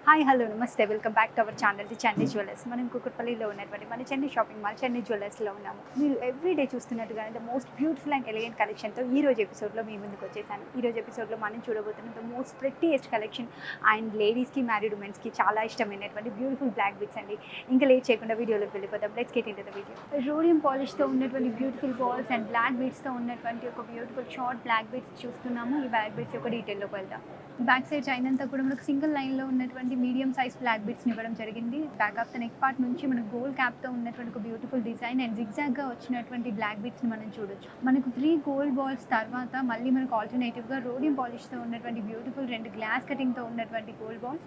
Hi hello namaste welcome back to our channel the Chennai jewellers. మనం కుకట్పల్లిలో ఉన్నటువంటి మన చెన్నై షాపింగ్ మాల్ చెన్నై జ్యువెలర్స్లో ఉన్నాము. మీరు ఎవ్రీడే చూస్తున్నట్టుగానే the most beautiful and elegant కలెక్షన్తో ఈ రోజు ఎపిసోడ్లో మీ ముందుకు వచ్చేసాను. ఈ రోజు ఎపిసోడ్లో మనం చూడబోతున్న ద మోస్ట్ ప్రెట్టియెస్ట్ కలెక్షన్ అండ్ లేడీస్కి మ్యారీడ్ ఉమెన్స్కి చాలా ఇష్టమైనటువంటి బ్యూటిఫుల్ బ్లాక్ బిట్స్ అండి. ఇంకా లేట్ చేయకుండా వీడియోలోకి వెళ్ళిపోతాం. Let's get into the video. Rhodium పాలిష్తో ఉన్నటువంటి బ్యూటిఫుల్ బాల్స్ అండ్ బ్లాక్ బీడ్స్తో ఉన్నటువంటి ఒక బ్యూటిఫుల్ షార్ట్ బ్లాక్ బీడ్స్ చూస్తున్నాము. ఈ బ్లాక్ బీడ్స్ యొక్క డీటెయిల్లోకి వెళ్దాం. బ్యాక్ సైడ్ చైన్ అంతా కూడా మనకు సింగిల్ లైన్లో ఉన్నటువంటి మీడియం సైజ్ బ్లాక్ బిట్స్ని ఇవ్వడం జరిగింది. Back of the neck part నుంచి మనకు గోల్డ్ క్యాప్తో ఉన్నటువంటి ఒక బ్యూటిఫుల్ డిజైన్ అండ్ జిగ్జాగ్గా వచ్చినటువంటి బ్లాక్ బిట్స్ని మనం చూడొచ్చు. మనకు 3 గోల్డ్ బాల్స్ తర్వాత మళ్ళీ మనకు ఆల్టర్నేటివ్గా రోడియం పాలిష్తో ఉన్నటువంటి బ్యూటిఫుల్ 2 గ్లాస్ కటింగ్తో ఉన్నటువంటి గోల్డ్ బాల్స్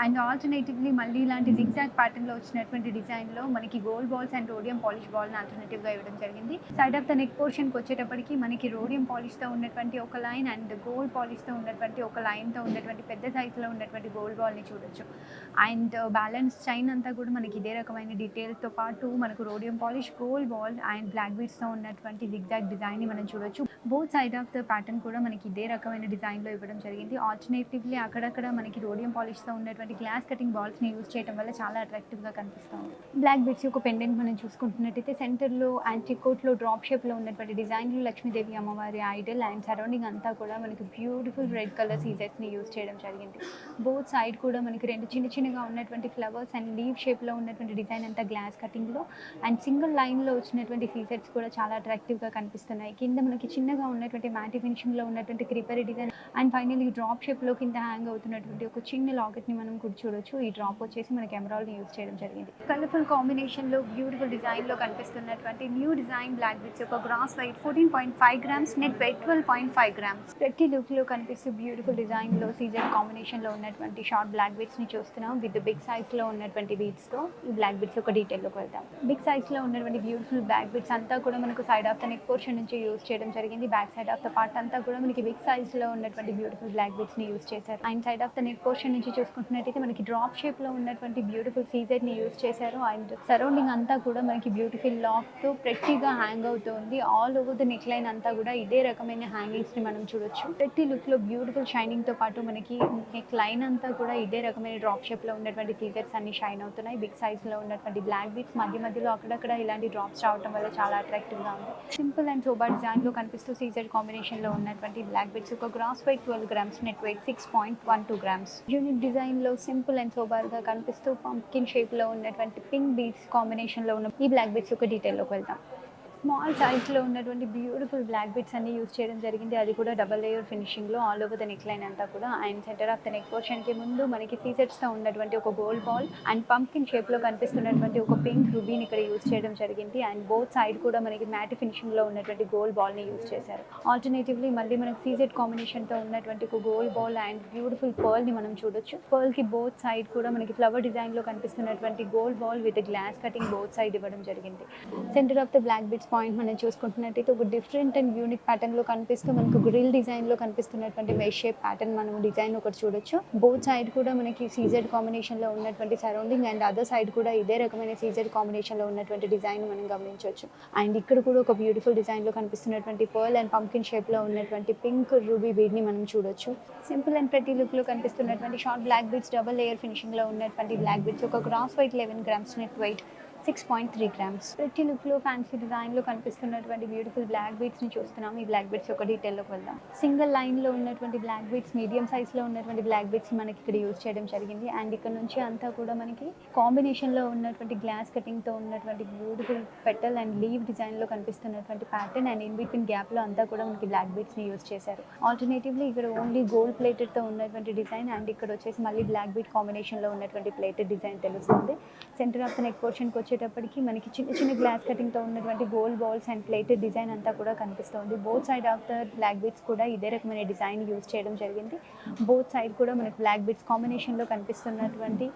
అండ్ ఆల్టర్నేటివ్లీ మళ్ళీ ఇలాంటి జిగ్జాగ్ ప్యాటర్న్లో వచ్చినటువంటి డిజైన్లో మనకి gold balls and rhodium polish బాల్ని ఆల్టర్నేటివ్గా ఇవ్వడం జరిగింది. సైడ్ ఆఫ్ ద నెక్ పోర్షన్కి వచ్చేటప్పటికి మనకి రోడియం పాలిష్తో ఉన్నటువంటి ఒక లైన్ అండ్ గోల్డ్ పాలిష్తో ఉన్నటువంటి ఒక లైన్ ఉన్నటువంటి పెద్ద సైజులో ఉన్నటువంటి గోల్డ్ బాల్ని చూడొచ్చు. అండ్ బ్యాలెన్స్ చైన్ అంతా కూడా మనకి ఇదే రకమైన డీటెయిల్తో పాటు మనకు rhodium polish gold ball and black బీడ్స్తో ఉన్నటువంటి జిగ్జాగ్ డిజైన్ని మనం చూడొచ్చు. Both side of the pattern కూడా మనకి ఇదే రకమైన డిజైన్లో ఇవ్వడం జరిగింది. ఆల్టర్నేటివ్లీ అక్కడక్కడ మనకి రోడియం పాలిష్తో ఉన్నటువంటి గ్లాస్ కటింగ్ బాల్స్ని యూజ్ చేయడం వల్ల చాలా అట్రాక్టివ్గా కనిపిస్తుంది. బ్లాక్ బీడ్స్ యొక్క పెండెంట్ మనం చూసుకుంటున్నట్టయితే సెంటర్లో యాంటికోట్లో డ్రాప్ షేప్లో ఉన్నటువంటి డిజైన్లు లక్ష్మీదేవి అమ్మవారి ఐడల్ అండ్ సరౌండింగ్ అంతా కూడా మనకి బ్యూటిఫుల్ రెడ్ కలర్ సీజెట్స్ని యూజ్ చేయడం జరిగింది. బోత్ సైడ్ కూడా మనకి 2 చిన్నగా ఉన్నటువంటి ఫ్లవర్స్ అండ్ లీవ్ షేప్లో ఉన్నటువంటి డిజైన్ అంతా గ్లాస్ కటింగ్లో అండ్ సింగిల్ లైన్లో వచ్చినటువంటి సీజెట్స్ కూడా చాలా అట్రాక్టివ్గా కనిపిస్తున్నాయి. కింద మనకి చిన్నగా ఉన్నటువంటి మ్యాటి ఫినిషింగ్లో ఉన్నటువంటి క్రీపరీ డిజైన్ అండ్ ఫైనల్లీ డ్రాప్ షేప్లో కింద హ్యాంగ్ అవుతున్నటువంటి ఒక చిన్న లాకెట్ని మనం కూడా చూడొచ్చు. ఈ డ్రాప్ వచ్చేసి మనకి ఎమరాల్డ్ని యూజ్ చేయడం జరిగింది. కలర్ఫుల్ కాంబినేషన్లో బ్యూటిఫుల్ డిజైన్లో కనిపిస్తున్నటువంటి న్యూ డిజైన్ బ్లాక్ బిట్స్ యొక్క gross weight 14.5 grams, net weight 12.5 grams. ప్రతి లుక్లో కనిపిస్తూ బ్యూటిఫుల్ డిజైన్లో సీజర్ కాంబినేషన్లో ఉన్నటువంటి షార్ట్ బ్లాక్ బీడ్స్ని చూస్తున్నాం విత్ బిగ్ సైజ్లో ఉన్నటువంటి బీడ్స్తో. ఈ బ్లాక్ బీడ్స్ ఒక డీటెయిల్లోకి వెళ్తాం. బిగ్ సైజ్లో ఉన్నటువంటి బ్యూటిఫుల్ బ్లాక్ బీడ్స్ అంతా కూడా మనకు side of the neck portion నుంచి యూజ్ చేయడం జరిగింది. Back side of the part అంతా కూడా మనకి బిగ్ సైజ్లో ఉన్నటువంటి బ్యూటిఫుల్ బ్లాక్ బీడ్స్ని యూజ్ చేశారు. And side of the neck portion నుంచి చూసుకుంటున్నట్టయితే మనకి డ్రాప్ షేప్లో ఉన్నటువంటి బ్యూటిఫుల్ సీజర్ని యూజ్ చేశారు. అండ్ సరౌండింగ్ అంతా కూడా మనకి బ్యూటిఫుల్ లాక్తో ప్రెట్టీగా హ్యాంగ్ అవుతుంది. All over the neck line అంతా కూడా ఇదే రకమైన హ్యాంగింగ్స్ని మనం చూడొచ్చు. ప్రతి లుక్లో బ్యూటిఫుల్ షైనింగ్తో పాటు మనకి నెక్ లైన్ అంతా కూడా ఇదే రకమైన డ్రాప్ షేప్లో ఉన్నటువంటి ఫీచర్స్ అన్ని షైన్ అవుతున్నాయి. బిగ్ సైజ్లో ఉన్నటువంటి బ్లాక్ బీడ్స్ మధ్యలో అక్కడక్కడ ఇలాంటి డ్రాప్స్ రావడం వల్ల చాలా అట్రాక్టివ్గా ఉంది. సింపుల్ అండ్ సోబర్ డిజైన్లో కనిపిస్తూ సీజర్ కాంబినేషన్లో ఉన్నటువంటి బ్లాక్ బీడ్స్ ఒక gross weight 12 grams, net weight 6.12 grams. Unique డిజైన్లో సింపుల్ అండ్ సోబర్గా కనిపిస్తూ పంప్కిన్ షేప్లో ఉన్నటువంటి పింక్ బీడ్స్ కాంబినేషన్లో ఉన్న ఈ బ్లాక్ బీడ్స్ ఒక డీటెయిల్లోకి వెళ్తాం. స్మాల్ సైజ్లో ఉన్నటువంటి బ్యూటిఫుల్ బ్లాక్ బీడ్స్ అన్ని యూజ్ చేయడం జరిగింది. అది కూడా డబల్ లేయర్ ఫినిషింగ్లో all over the neck line అంతా కూడా. And centre of the neck పోర్షన్కి ముందు మనకి సీజెట్స్తో ఉన్నటువంటి ఒక గోల్డ్ బాల్ అండ్ పంప్కిన్ షేప్లో కనిపిస్తున్నటువంటి ఒక పింక్ రూబీని ఇక్కడ యూజ్ చేయడం జరిగింది. అండ్ బోత్ సైడ్ కూడా మనకి మ్యాటి ఫినిషింగ్లో ఉన్నటువంటి గోల్డ్ బాల్ని యూజ్ చేశారు. ఆల్టర్నేటివ్లీ మళ్ళీ మనకి సీజెట్ కాంబినేషన్తో ఉన్నటువంటి ఒక గోల్డ్ బాల్ అండ్ బ్యూటిఫుల్ పర్ల్ని మనం చూడొచ్చు. పర్ల్కి బోత్ సైడ్ కూడా మనకి ఫ్లవర్ డిజైన్లో కనిపిస్తున్నటువంటి gold ball with glass cutting both side ఇవ్వడం జరిగింది. Centre of the black beads point మనం చూసుకుంటున్నట్టయితే ఒక డిఫరెంట్ అండ్ యూనిక్ ప్యాటర్న్లో కనిపిస్తూ మనకు గ్రిల్ డిజైన్లో కనిపిస్తున్నటువంటి మెష్ షేప్ ప్యాటర్న్ మనం డిజైన్ ఒకటి చూడొచ్చు. బోత్ సైడ్ కూడా మనకి సీజెడ్ కాంబినేషన్లో ఉన్నటువంటి సరౌండింగ్ అండ్ అదర్ సైడ్ కూడా ఇదే రకమైన సీజెడ్ కాంబినేషన్లో ఉన్నటువంటి డిజైన్ మనం గమనించవచ్చు. అండ్ ఇక్కడ కూడా ఒక బ్యూటిఫుల్ డిజైన్లో కనిపిస్తున్నటువంటి పర్ల్ అండ్ పంప్కిన్ షేప్లో ఉన్నటువంటి పింక్ రూబీ బీడ్ని మనం చూడొచ్చు. సింపుల్ అండ్ ప్రతి లుక్లో కనిపిస్తున్నటువంటి short black beads double layer ఫినిషింగ్లో ఉన్నటువంటి బ్లాక్ బీడ్స్ ఒక gross weight 11 grams, net weight 6.3 grams. ప్రతి లుక్లో ఫ్యాన్సీ డిజైన్లో కనిపిస్తున్నటువంటి బ్యూటిఫుల్ బ్లాక్ బీడ్స్ని చూస్తున్నాం. ఈ బ్లాక్ బీడ్స్ యొక్క డీటెయిల్లోకి వెళ్దాం. సింగిల్ లైన్లో ఉన్నటువంటి బ్లాక్ బీడ్స్, మీడియం సైజ్లో ఉన్నటువంటి బ్లాక్ బీడ్స్ మనకి ఇక్కడ యూజ్ చేయడం జరిగింది. అండ్ ఇక్కడ నుంచి అంతా కూడా మనకి కాంబినేషన్లో ఉన్నటువంటి గ్లాస్ కటింగ్తో ఉన్నటువంటి బ్యూటిఫుల్ పెటల్ అండ్ లీవ్ డిజైన్లో కనిపిస్తున్నటువంటి ప్యాటర్న్ అండ్ ఇన్ బిట్వీన్ గ్యాప్లో అంతా కూడా మనకి బ్లాక్ బీడ్స్ని యూజ్ చేశారు. ఆల్టర్నేటివ్లీ ఇక్కడ ఓన్లీ గోల్డ్ ప్లేటెడ్తో ఉన్నటువంటి డిజైన్ అండ్ ఇక్కడ వచ్చేసి మళ్ళీ బ్లాక్ బీడ్ కాంబినేషన్లో ఉన్నటువంటి ప్లేటెడ్ డిజైన్ తెలుస్తుంది. సెంటర్ ఆఫ్ ద నెక్ పోర్షన్కి వచ్చేటప్పటికి మనకి చిన్న గ్లాస్ కటింగ్తో ఉన్నటువంటి gold balls and plated design అంతా కూడా కనిపిస్తుంది. Both side of the black beads కూడా ఇదే రకమైన డిజైన్ యూజ్ చేయడం జరిగింది. బోత్ సైడ్ కూడా మనకి బ్లాక్ బీడ్స్ కాంబినేషన్లో కనిపిస్తున్నటువంటి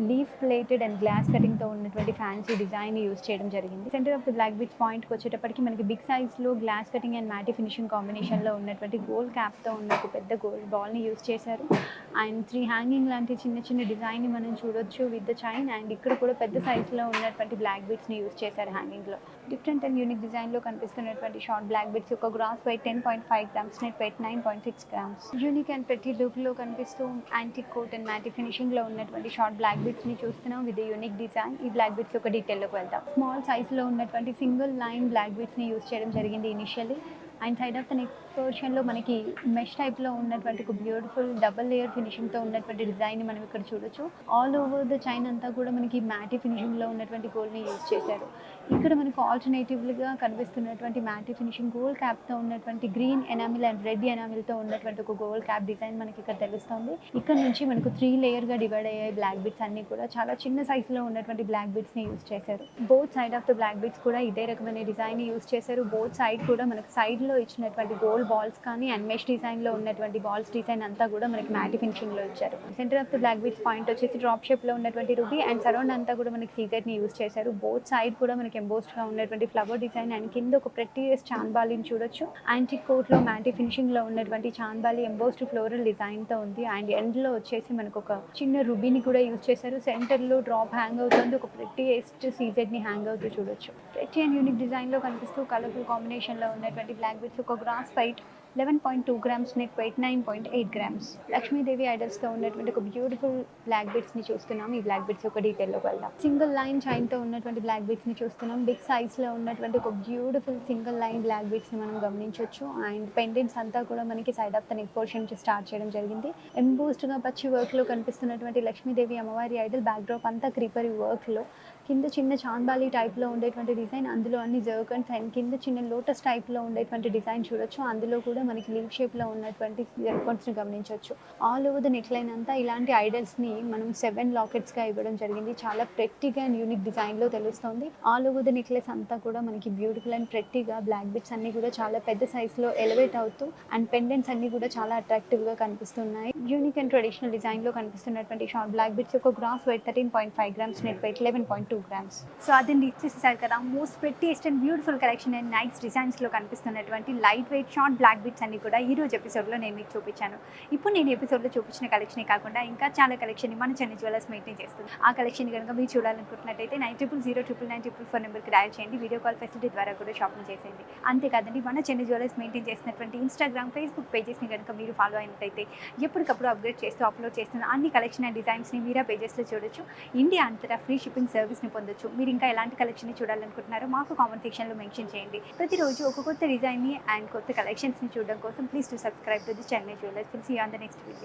లీఫ్ ప్లేటెడ్ అండ్ గ్లాస్ కటింగ్తో ఉన్నటువంటి ఫ్యాన్సీ డిజైన్ యూస్ చేయడం జరిగింది. Centre of the black beads పాయింట్కి వచ్చేటప్పటికి మనకి బిగ్ సైజ్లో glass cutting and matte finishing కాంబినేషన్లో ఉన్నటువంటి గోల్డ్ క్యాప్తో ఉన్న ఒక పెద్ద గోల్డ్ బాల్ని యూస్ చేశారు. అండ్ 3 హ్యాంగింగ్ లాంటి చిన్న చిన్న డిజైన్ని మనం చూడొచ్చు విత్ ద చైన్. అండ్ ఇక్కడ కూడా పెద్ద సైజ్లో ఉన్నటువంటి బ్లాక్ బిట్స్ని యూస్ చేశారు హ్యాంగింగ్లో. డిఫరెంట్ అండ్ యూనిక్ డిజైన్లో కనిపిస్తున్నటువంటి షార్ట్ బ్లాక్ బిట్స్ యొక్క gross weight 10.5 grams, net weight 9.6 grams. Unique and ప్రతి లుక్లో కనిపిస్తూ యాంటిక్ కోట్ అండ్ మ్యాటి ఫినిషింగ్లో ఉన్నటువంటి షార్ట్ బ్లాక్ బిట్స్ని చూస్తున్నాం విత్ యూనిక్ డిజైన్. ఈ బ్లాక్ బిట్స్ యొక్క డీటెయిల్లోకి వెళ్దాం. స్మాల్ సైజ్లో ఉన్నటువంటి సింగిల్ లైన్ బ్లాక్ బిట్స్ని యూస్ చేయడం జరిగింది initially. And side of the neck పోర్షన్లో మనకి మెష్ టైప్లో ఉన్నటువంటి ఒక బ్యూటిఫుల్ డబల్ లేయర్ ఫినిషింగ్తో ఉన్నటువంటి డిజైన్ని మనం ఇక్కడ చూడొచ్చు. ఆల్ ఓవర్ ద చైన్ అంతా కూడా మనకి మ్యాటి ఫినిషింగ్లో ఉన్నటువంటి గోల్డ్ని యూజ్ చేశారు. ఇక్కడ మనకు ఆల్టర్నేటివ్గా కనిపిస్తున్నటువంటి మ్యాటి ఫినిషింగ్ గోల్డ్ క్యాప్తో ఉన్నటువంటి గ్రీన్ ఎనామిల్ అండ్ రెడ్ ఎనామిల్తో ఉన్నటువంటి ఒక గోల్డ్ క్యాప్ డిజైన్ మనకి ఇక్కడ తెలుస్తుంది. ఇక్కడ నుంచి మనకు 3 లేయర్గా డివైడ్ అయ్యాయి బ్లాక్ బిట్స్ అన్ని కూడా. చాలా చిన్న సైజులో ఉన్నటువంటి బ్లాక్ బిట్స్ని యూజ్ చేశారు. Both side of the black beads కూడా ఇదే రకమైన డిజైన్ని యూజ్ చేశారు. బోత్ సైడ్ కూడా మనకు సైడ్లో ఇచ్చినటువంటి గోల్డ్ బాల్స్ కానీ అండ్ మెష్ డిజైన్లో ఉన్నటువంటి బాల్స్ డిజైన్ అంతా కూడా మనకి మ్యాటి ఫినిషింగ్లో ఇచ్చారు. Centre of the black beads point వచ్చేసి డ్రాప్ షేప్లో ఉన్నటువంటి రూబీ అండ్ సరౌండ్ అంతా కూడా మనకి సీజెడ్ని యూజ్ చేశారు. బోత్ సైడ్ కూడా మనకి ఎంబోస్డ్గా ఉన్నటువంటి ఫ్లవర్ డిజైన్ అండ్ కింద ఒక ప్రెట్టియస్ చాంబాలిని చూడొచ్చు. యాంటిక్ కోట్లో మ్యాటి ఫినిషింగ్లో ఉన్నటువంటి చాంబాలి ఎంబోస్డ్ ఫ్లోరల్ డిజైన్తో ఉంది. అండ్ ఎండ్లో వచ్చేసి మనకు ఒక చిన్న రుబీని కూడా యూజ్ చేశారు. సెంటర్లో డ్రాప్ హ్యాంగ్ అవుతుంది. ఒక ప్రెట్టియస్ట్ సీజెడ్ని హ్యాంగ్ అవుతూ చూడొచ్చు. ప్రెట్టి అండ్ యూనిక్ డిజైన్లో కనిపిస్తూ కలర్ఫుల్ కాంబినేషన్లో ఉన్నటువంటి బ్లాక్ బిట్స్ ఒక gross weight 11.2 grams, net weight 9.8 grams. Lakshmidevi ఐడల్స్తో ఉన్నటువంటి ఒక బ్యూటిఫుల్ బ్లాక్ బిట్స్ని చూస్తున్నాం. ఈ బ్లాక్ బిట్స్ ఒక డీటెయిల్లోకి వెళ్దాం. సింగిల్ లైన్ చైన్తో ఉన్నటువంటి బ్లాక్ బిట్స్ని చూస్తున్నాం. బిగ్ సైజ్లో ఉన్నటువంటి ఒక బ్యూటిఫుల్ సింగిల్ లైన్ బ్లాక్ బిట్స్ని మనం గమనించవచ్చు. అండ్ పెండెంట్స్ అంతా కూడా మనకి side of the neck portion నుంచి స్టార్ట్ చేయడం జరిగింది. ఎంబోస్డ్గా పచ్చి వర్క్లో కనిపిస్తున్నటువంటి లక్ష్మీదేవి అమ్మవారి ఐడల్ బ్యాక్డ్రాప్ అంతా క్రీపర్ వర్క్లో, కింద చిన్న చాంబాలి టైప్లో ఉండేటువంటి డిజైన్, అందులో అన్ని జర్కన్స్ అండ్ కింద చిన్న లోటస్ టైప్లో ఉండేటువంటి డిజైన్ చూడొచ్చు. అందులో కూడా మనకి లీవ్ షేప్లో ఉన్నటువంటి జర్కన్స్ని గమనించవచ్చు. All over the neck line అంతా ఇలాంటి ఐడల్స్ని మనం 7 లాకెట్స్గా ఇవ్వడం జరిగింది. చాలా ప్రెట్టిగా అండ్ యూనిక్ డిజైన్లో తెలుస్తుంది. ఆల్ ఓవర్ ద నెక్లెస్ అంతా కూడా మనకి బ్యూటిఫుల్ అండ్ ప్రెట్టిగా బ్లాక్ బిట్స్ అన్ని కూడా చాలా పెద్ద సైజ్లో ఎలివేట్ అవుతూ అండ్ పెండెంట్స్ అన్ని కూడా చాలా అట్రాక్టివ్గా కనిపిస్తున్నాయి. యూనిక్ అండ్ ట్రెడిషనల్ డిజైన్లో కనిపిస్తున్నటువంటి షార్ట్ బ్లాక్ బిట్స్ యొక్క gross weight 13.5 grams, net weight 11.2 grams. So అదండి ఇచ్చేసేసారు కదా most prettiest and beautiful collection and nice డిజైన్స్లో కనిపిస్తున్నటువంటి light weight short black bits అన్ని కూడా ఈ రోజు ఎపిసోడ్లో నేను మీకు చూపించాను. ఇప్పుడు నేను ఎపిసోడ్లో చూపించిన కలెక్షనే కాకుండా ఇంకా చాలా కలెక్షన్ని మన చెన్నై జ్యువెలర్స్ మెయింటైన్ చేస్తుంది. ఆ కలెక్షన్ కనుక మీరు చూడాలనుకుంటున్నట్టయితే 90009999 నెంబర్కి డయల్ చేయండి. వీడియో కాల్ ఫెసిలిటీ ద్వారా కూడా షాపింగ్ చేసేయండి. అంతేకాదండి మన చెన్నై జ్యువెలర్స్ మెయింటైన్ చేసినటువంటి ఇన్స్టాగ్రామ్, ఫేస్బుక్ పేజెస్ని కనుక మీరు ఫాలో అయినట్టయితే ఎప్పటికప్పుడు అప్గ్రేడ్ చేస్తూ అప్లోడ్ చేస్తున్న అన్ని కలెక్షన్ అండ్ డిజైన్స్ని మీరు ఆ పేజెస్లో చూడొచ్చు. ఇండియా అంతటా ఫ్రీ షిప్పింగ్ సర్వీస్ని పొందొచ్చు. మీరు ఇంకా ఎలాంటి కలెక్షన్ని చూడాలనుకుంటున్నారో మాకు కామెంట్ సెక్షన్లో మెన్షన్ చేయండి. ప్రతిరోజు ఒక కొత్త డిజైన్ని అండ్ కొత్త కలెక్షన్స్ని చూడడం కోసం please to subscribe to the Chennai jewellers. Will see you on the next video.